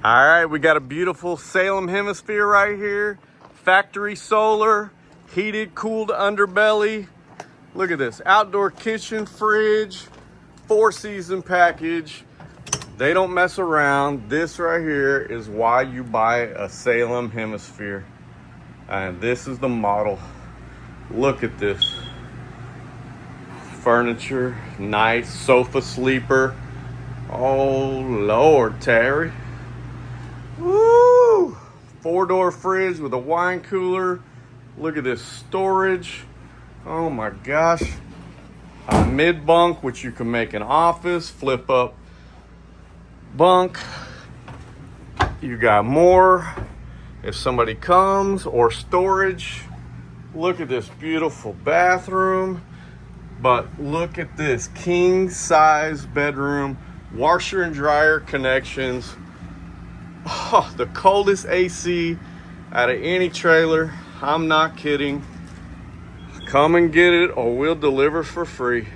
All right, we got a beautiful Salem Hemisphere right here. Factory solar, heated, cooled underbelly. Look at this, outdoor kitchen, fridge, 4-season package. They don't mess around. This right here is why you buy a Salem Hemisphere. And this is the model. Look at this. Furniture, nice sofa sleeper. Oh Lord, Terry. Woo! 4-door fridge with a wine cooler. Look at this storage. Oh my gosh. A mid bunk, which you can make an office, flip up bunk. You got more if somebody comes, or storage. Look at this beautiful bathroom. But look at this king size bedroom, washer and dryer connections. Oh, the coldest AC out of any trailer. I'm not kidding. Come and get it, or we'll deliver for free.